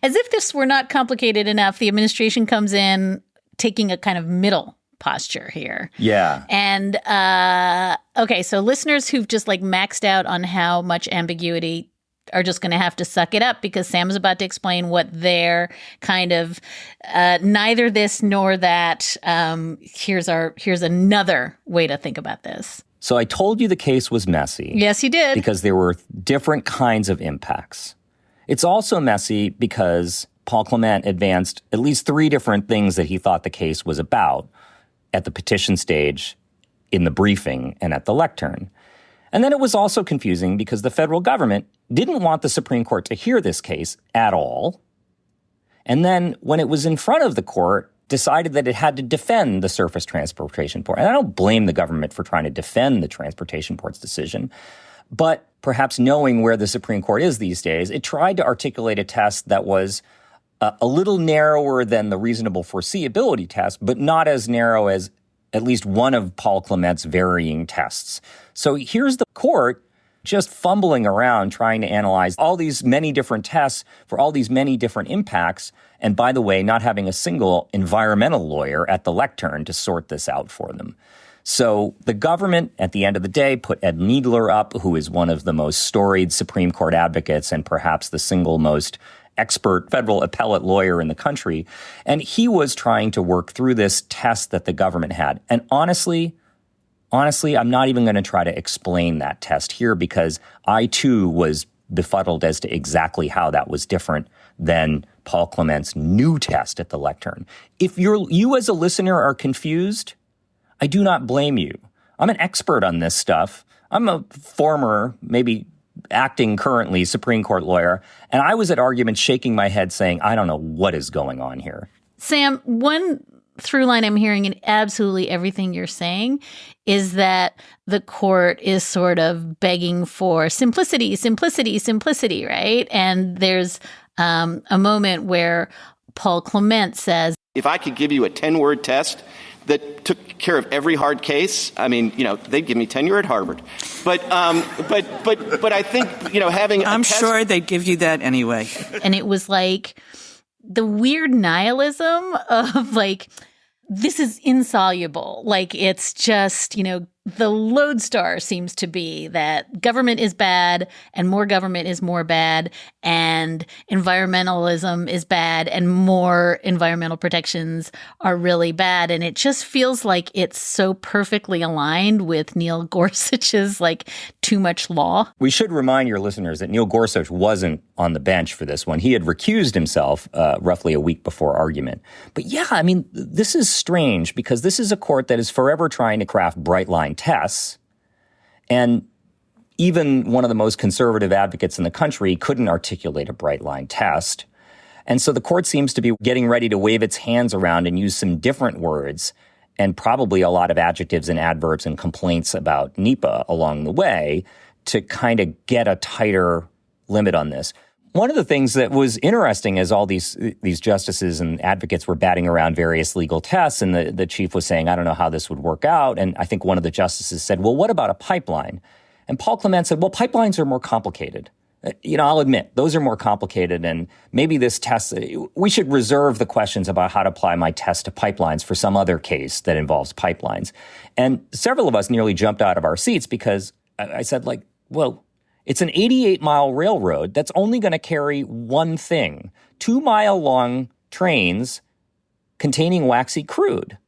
As if this were not complicated enough, the administration comes in taking a kind of middle posture here. Yeah. And, okay, so listeners who've just maxed out on how much ambiguity are just going to have to suck it up because Sam's about to explain what their kind of neither this nor that. Here's another way to think about this. So I told you the case was messy. Yes, you did. Because there were different kinds of impacts. It's also messy because Paul Clement advanced at least 3 different things that he thought the case was about at the petition stage, in the briefing, and at the lectern. And then it was also confusing because the federal government didn't want the Supreme Court to hear this case at all. And then when it was in front of the court, decided that it had to defend the Surface Transportation Board. And I don't blame the government for trying to defend the Transportation Board's decision. But perhaps knowing where the Supreme Court is these days, it tried to articulate a test that was a little narrower than the reasonable foreseeability test, but not as narrow as at least one of Paul Clement's varying tests. So here's the court just fumbling around trying to analyze all these many different tests for all these many different impacts. And by the way, not having a single environmental lawyer at the lectern to sort this out for them. So the government, at the end of the day, put Ed Needler up, who is one of the most storied Supreme Court advocates and perhaps the single most expert federal appellate lawyer in the country. And he was trying to work through this test that the government had. And honestly, I'm not even going to try to explain that test here because I, too, was befuddled as to exactly how that was different than Paul Clement's new test at the lectern. If you as a listener are confused, I do not blame you. I'm an expert on this stuff. I'm a former, maybe acting currently Supreme Court lawyer, and I was at arguments shaking my head saying, I don't know what is going on here. Sam, one through line I'm hearing in absolutely everything you're saying is that the court is sort of begging for simplicity, right? And there's a moment where Paul Clement says, if I could give you a 10-word test that took care of every hard case, I mean, they'd give me tenure at Harvard. But I think, having I'm sure they'd give you that anyway. And it was like the weird nihilism of like, this is insoluble. Like, it's just, the lodestar seems to be that government is bad and more government is more bad and environmentalism is bad and more environmental protections are really bad. And it just feels like it's so perfectly aligned with Neil Gorsuch's like too much law. We should remind your listeners that Neil Gorsuch wasn't on the bench for this one. He had recused himself roughly a week before argument. But yeah, I mean, this is strange because this is a court that is forever trying to craft bright line tests. And even one of the most conservative advocates in the country couldn't articulate a bright line test. And so the court seems to be getting ready to wave its hands around and use some different words and probably a lot of adjectives and adverbs and complaints about NEPA along the way to kind of get a tighter limit on this. One of the things that was interesting as all these justices and advocates were batting around various legal tests, and the chief was saying, I don't know how this would work out. And I think one of the justices said, well, what about a pipeline? And Paul Clement said, well, pipelines are more complicated. I'll admit, those are more complicated. And maybe this test, we should reserve the questions about how to apply my test to pipelines for some other case that involves pipelines. And several of us nearly jumped out of our seats because I said, like, well, it's an 88-mile railroad that's only going to carry one thing, 2-mile-long trains containing waxy crude.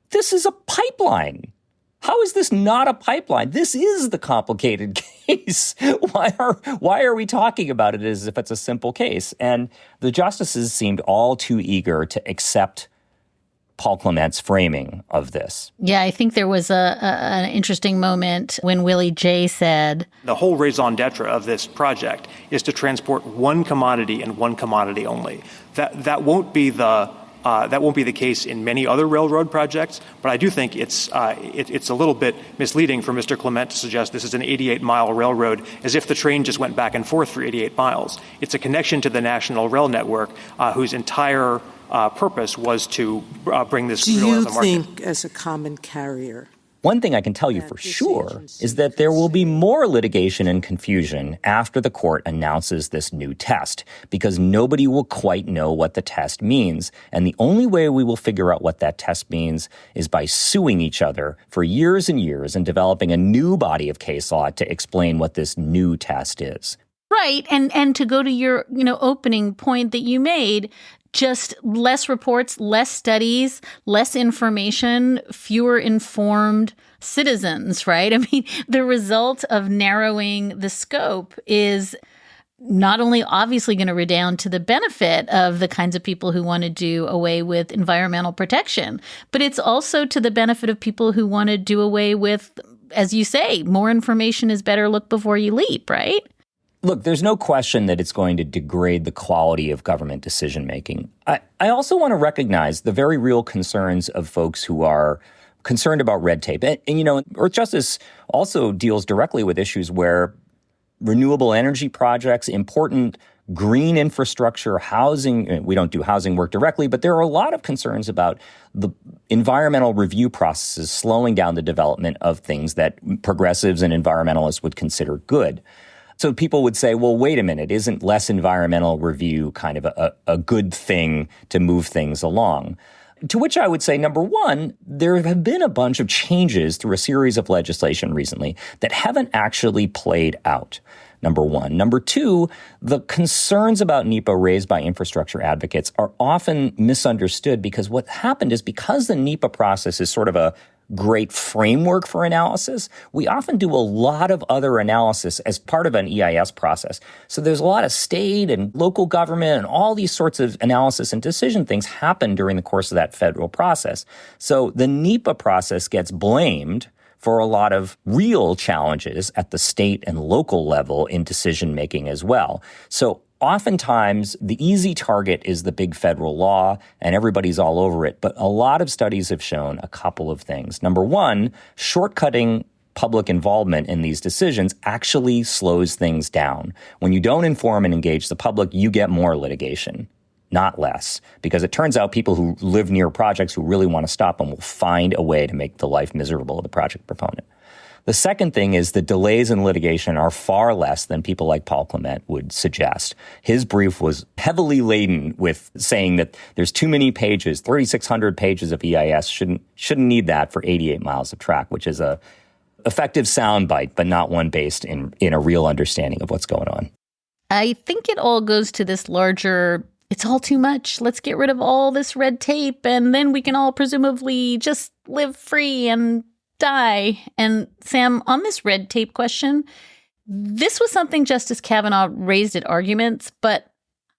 This is a pipeline. How is this not a pipeline? This is the complicated case. Why are we talking about it as if it's a simple case? And the justices seemed all too eager to accept Paul Clement's framing of this. Yeah, I think there was an interesting moment when Willie J. said, the whole raison d'etre of this project is to transport one commodity and one commodity only. That won't be the case in many other railroad projects, but I do think it's a little bit misleading for Mr. Clement to suggest this is an 88-mile railroad as if the train just went back and forth for 88 miles. It's a connection to the national rail network whose entire purpose was to bring this crude oil to the market. Do you think, as a common carrier, one thing I can tell you for sure is that there will be more litigation and confusion after the court announces this new test, because nobody will quite know what the test means. And the only way we will figure out what that test means is by suing each other for years and years and developing a new body of case law to explain what this new test is. Right. And to go to your, opening point that you made, just less reports, less studies, less information, fewer informed citizens, right? I mean, the result of narrowing the scope is not only obviously going to redound to the benefit of the kinds of people who want to do away with environmental protection, but it's also to the benefit of people who want to do away with, as you say, more information is better, look before you leap, right? Look, there's no question that it's going to degrade the quality of government decision-making. I also want to recognize the very real concerns of folks who are concerned about red tape. And Earth Justice also deals directly with issues where renewable energy projects, important green infrastructure, housing. We don't do housing work directly, but there are a lot of concerns about the environmental review processes slowing down the development of things that progressives and environmentalists would consider good. So people would say, well, wait a minute, isn't less environmental review kind of a good thing to move things along? To which I would say, number one, there have been a bunch of changes through a series of legislation recently that haven't actually played out. Number one. Number two, the concerns about NEPA raised by infrastructure advocates are often misunderstood because what happened is because the NEPA process is sort of a great framework for analysis, we often do a lot of other analysis as part of an EIS process. So there's a lot of state and local government and all these sorts of analysis and decision things happen during the course of that federal process. So the NEPA process gets blamed for a lot of real challenges at the state and local level in decision-making as well. So oftentimes, the easy target is the big federal law, and everybody's all over it. But a lot of studies have shown a couple of things. Number one, shortcutting public involvement in these decisions actually slows things down. When you don't inform and engage the public, you get more litigation, not less, because it turns out people who live near projects who really want to stop them will find a way to make the life miserable of the project proponent. The second thing is the delays in litigation are far less than people like Paul Clement would suggest. His brief was heavily laden with saying that there's too many pages, 3,600 pages of EIS, shouldn't need that for 88 miles of track, which is a effective soundbite, but not one based in a real understanding of what's going on. I think it all goes to this larger, it's all too much. Let's get rid of all this red tape, and then we can all presumably just live free and die. And Sam, on this red tape question, this was something Justice Kavanaugh raised at arguments, but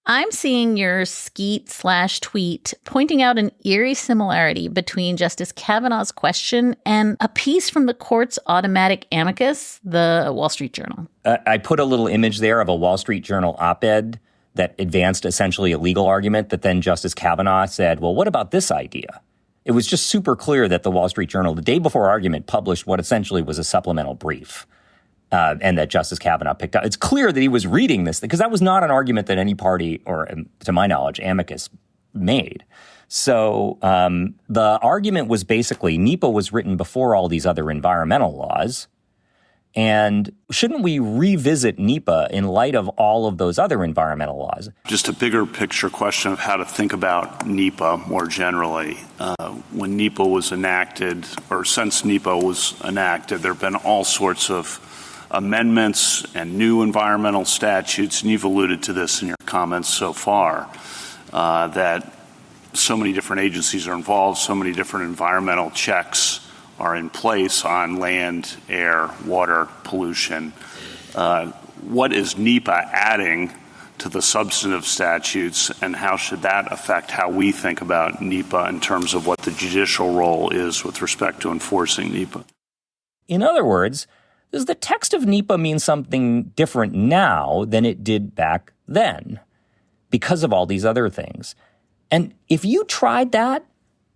I'm seeing your skeet/tweet pointing out an eerie similarity between Justice Kavanaugh's question and a piece from the court's automatic amicus, the Wall Street Journal. I put a little image there of a Wall Street Journal op-ed that advanced essentially a legal argument that then Justice Kavanaugh said, well, what about this idea? It was just super clear that the Wall Street Journal, the day before argument, published what essentially was a supplemental brief, and that Justice Kavanaugh picked up. It's clear that he was reading this, because that was not an argument that any party, or to my knowledge, Amicus made. So the argument was basically NEPA was written before all these other environmental laws. And shouldn't we revisit NEPA in light of all of those other environmental laws? Just a bigger picture question of how to think about NEPA more generally. When NEPA was enacted, or since NEPA was enacted, there have been all sorts of amendments and new environmental statutes, and you've alluded to this in your comments so far, that so many different agencies are involved, so many different environmental checks are in place on land, air, water pollution. What is NEPA adding to the substantive statutes, and how should that affect how we think about NEPA in terms of what the judicial role is with respect to enforcing NEPA? In other words, does the text of NEPA mean something different now than it did back then because of all these other things? And if you tried that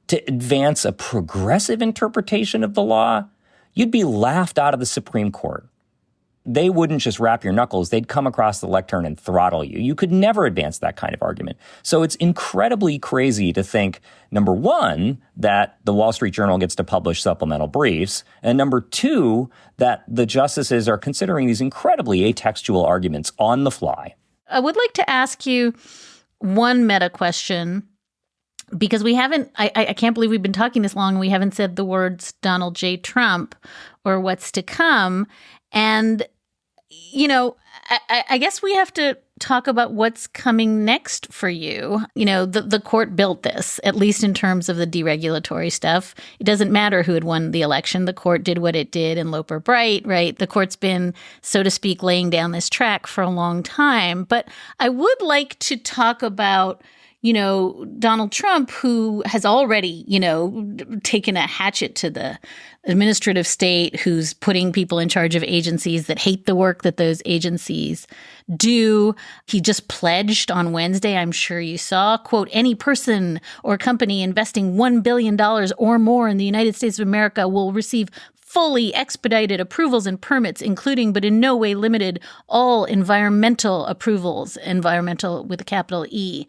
to advance a progressive interpretation of the law, you'd be laughed out of the Supreme Court. They wouldn't just wrap your knuckles. They'd come across the lectern and throttle you. You could never advance that kind of argument. So it's incredibly crazy to think, number one, that the Wall Street Journal gets to publish supplemental briefs, and number two, that the justices are considering these incredibly atextual arguments on the fly. I would like to ask you one meta question, because we haven't, I can't believe we've been talking this long and we haven't said the words Donald J. Trump or what's to come. And, you know, I guess we have to talk about what's coming next for you. You know, the court built this, at least in terms of the deregulatory stuff. It doesn't matter who had won the election. The court did what it did in Loper Bright, right? The court's been, so to speak, laying down this track for a long time. But I would like to talk about, you know, Donald Trump, who has already, you know, taken a hatchet to the administrative state, who's putting people in charge of agencies that hate the work that those agencies do. He just pledged on Wednesday, I'm sure you saw, quote, any person or company investing $1 billion or more in the United States of America will receive fully expedited approvals and permits, including but in no way limited all environmental approvals, environmental with a capital E.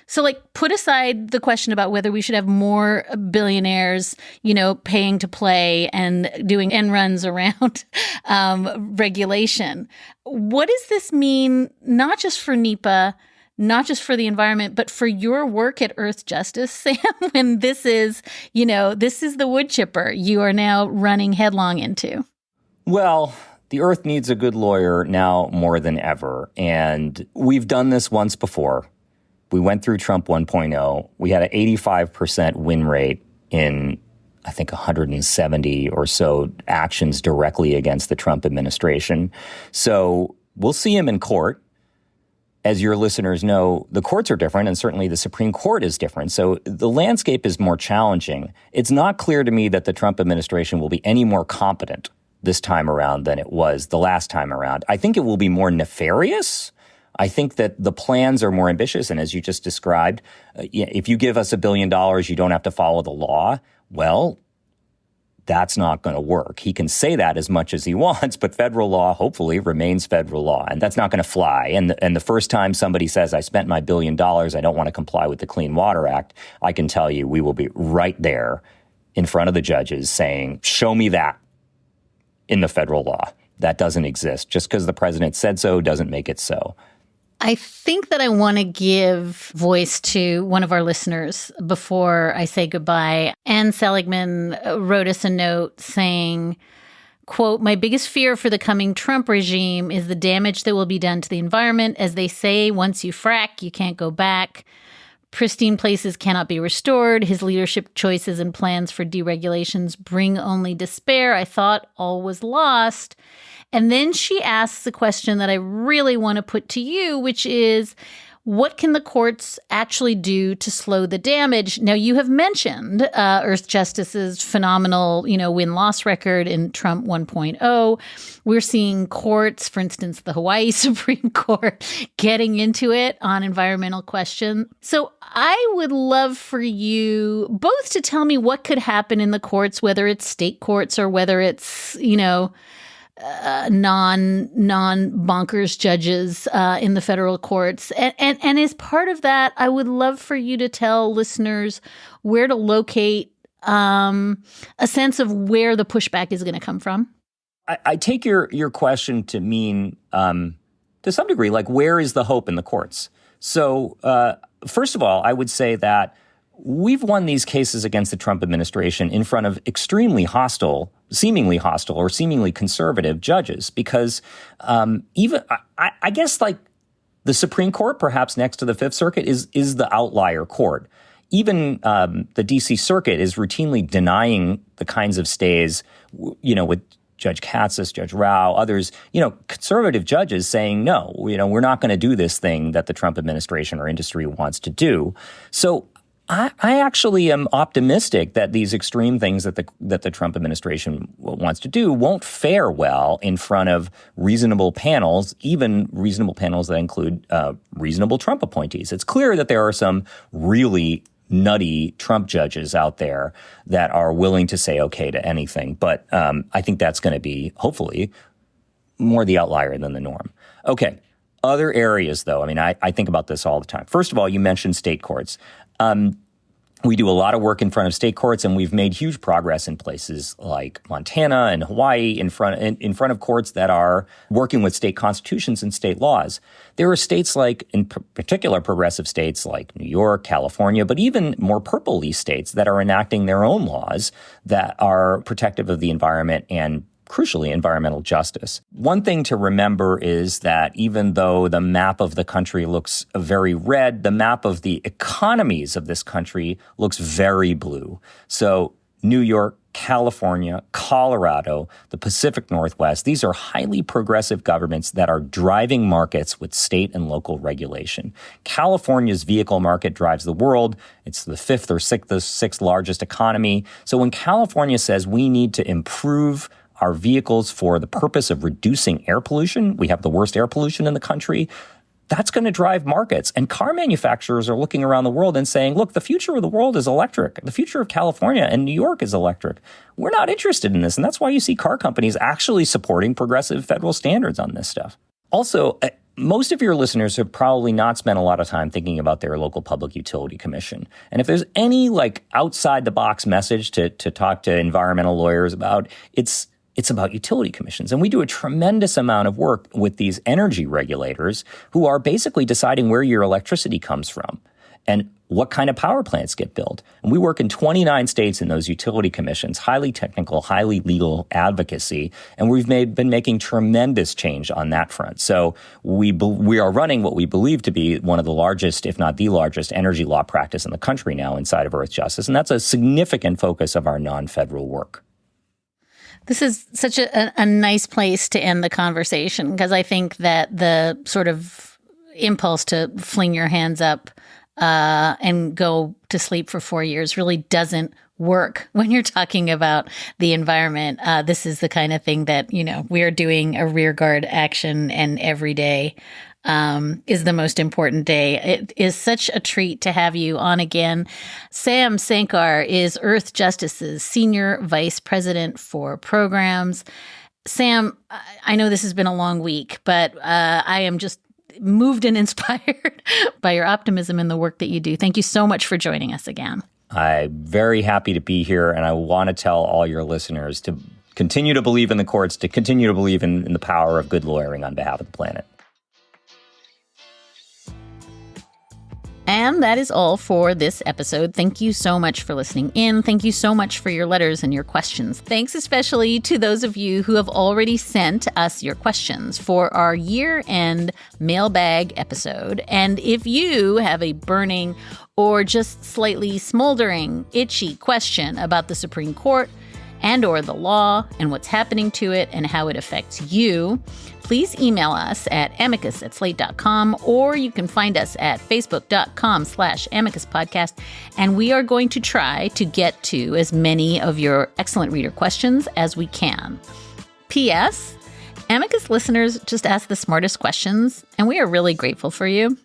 So put aside the question about whether we should have more billionaires, paying to play and doing end runs around regulation. What does this mean, not just for NEPA, not just for the environment, but for your work at Earth Justice, Sam, when this is the wood chipper you are now running headlong into? Well, the Earth needs a good lawyer now more than ever. And we've done this once before. We went through Trump 1.0. We had an 85% win rate in, I think, 170 or so actions directly against the Trump administration. So we'll see him in court. As your listeners know, the courts are different, and certainly the Supreme Court is different. So the landscape is more challenging. It's not clear to me that the Trump administration will be any more competent this time around than it was the last time around. I think it will be more nefarious. I think that the plans are more ambitious. And as you just described, if you give us $1 billion, you don't have to follow the law. Well, that's not going to work. He can say that as much as he wants, but federal law hopefully remains federal law, and that's not going to fly. And the first time somebody says, I spent my $1 billion, I don't want to comply with the Clean Water Act, I can tell you we will be right there in front of the judges saying, show me that in the federal law. That doesn't exist. Just because the president said so doesn't make it so. I think that I want to give voice to one of our listeners before I say goodbye. Anne Seligman wrote us a note saying, quote, my biggest fear for the coming Trump regime is the damage that will be done to the environment. As they say, once you frack, you can't go back. Pristine places cannot be restored. His leadership choices and plans for deregulations bring only despair. I thought all was lost. And then she asks the question that I really want to put to you, which is, what can the courts actually do to slow the damage? Now, you have mentioned Earth Justice's phenomenal, win-loss record in Trump 1.0. We're seeing courts, for instance, the Hawaii Supreme Court, getting into it on environmental questions. So I would love for you both to tell me what could happen in the courts, whether it's state courts or whether it's, non-bonkers judges in the federal courts. And as part of that, I would love for you to tell listeners where to locate a sense of where the pushback is going to come from. I take your question to mean, to some degree, where is the hope in the courts? So, first of all, I would say that we've won these cases against the Trump administration in front of extremely seemingly hostile or seemingly conservative judges because even, I guess, the Supreme Court, perhaps next to the Fifth Circuit, is the outlier court. Even the D.C. Circuit is routinely denying the kinds of stays, with Judge Katsas, Judge Rao, others, conservative judges saying, no, we're not going to do this thing that the Trump administration or industry wants to do. So I actually am optimistic that these extreme things that the Trump administration wants to do won't fare well in front of reasonable panels, even reasonable panels that include reasonable Trump appointees. It's clear that there are some really nutty Trump judges out there that are willing to say okay to anything. But I think that's going to be, hopefully, more the outlier than the norm. Okay. Other areas, though, I think about this all the time. First of all, you mentioned state courts. We do a lot of work in front of state courts, and we've made huge progress in places like Montana and Hawaii in front of courts that are working with state constitutions and state laws. There are states in particular, progressive states like New York, California, but even more purple-y states that are enacting their own laws that are protective of the environment and crucially, environmental justice. One thing to remember is that even though the map of the country looks very red, the map of the economies of this country looks very blue. So New York, California, Colorado, the Pacific Northwest, these are highly progressive governments that are driving markets with state and local regulation. California's vehicle market drives the world. It's the fifth or sixth largest economy. So when California says we need to improve our vehicles for the purpose of reducing air pollution, we have the worst air pollution in the country, that's going to drive markets. And car manufacturers are looking around the world and saying, look, the future of the world is electric. The future of California and New York is electric. We're not interested in this. And that's why you see car companies actually supporting progressive federal standards on this stuff. Also, most of your listeners have probably not spent a lot of time thinking about their local public utility commission. And if there's any outside the box message to talk to environmental lawyers about, it's about utility commissions. And we do a tremendous amount of work with these energy regulators who are basically deciding where your electricity comes from and what kind of power plants get built. And we work in 29 states in those utility commissions, highly technical, highly legal advocacy. And we've been making tremendous change on that front. So we are running what we believe to be one of the largest, if not the largest, energy law practice in the country now inside of Earth Justice. And that's a significant focus of our non-federal work. This is such a nice place to end the conversation, because I think that the sort of impulse to fling your hands up and go to sleep for 4 years really doesn't work when you're talking about the environment. This is the kind of thing that, we are doing a rearguard action, and every day is the most important day. It is such a treat to have you on again. Sam Sankar is Earth Justice's Senior Vice President for Programs. Sam, I know this has been a long week, but I am just moved and inspired by your optimism in the work that you do. Thank you so much for joining us again. I'm very happy to be here, and I want to tell all your listeners to continue to believe in the courts, to continue to believe in the power of good lawyering on behalf of the planet. And that is all for this episode. Thank you so much for listening in. Thank you so much for your letters and your questions. Thanks especially to those of you who have already sent us your questions for our year-end mailbag episode. And if you have a burning or just slightly smoldering, itchy question about the Supreme Court and or the law and what's happening to it and how it affects you, please email us at amicus@slate.com, or you can find us at facebook.com/amicuspodcast. And we are going to try to get to as many of your excellent reader questions as we can. P.S. Amicus listeners just ask the smartest questions, and we are really grateful for you.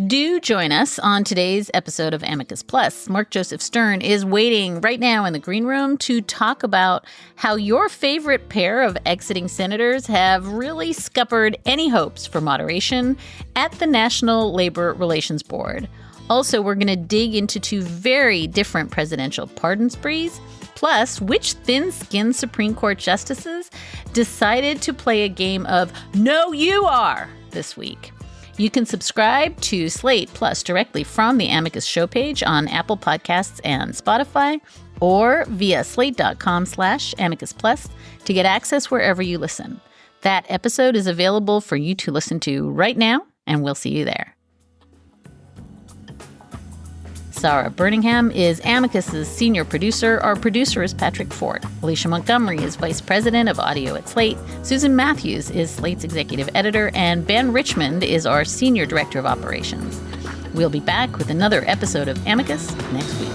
Do join us on today's episode of Amicus Plus. Mark Joseph Stern is waiting right now in the green room to talk about how your favorite pair of exiting senators have really scuppered any hopes for moderation at the National Labor Relations Board. Also, we're going to dig into two very different presidential pardon sprees, plus which thin-skinned Supreme Court justices decided to play a game of No You Are this week. You can subscribe to Slate Plus directly from the Amicus show page on Apple Podcasts and Spotify, or via slate.com/Amicus Plus to get access wherever you listen. That episode is available for you to listen to right now, and we'll see you there. Sarah Birmingham is Amicus's senior producer. Our producer is Patrick Fort. Alicia Montgomery is vice president of audio at Slate. Susan Matthews is Slate's executive editor. And Ben Richmond is our senior director of operations. We'll be back with another episode of Amicus next week.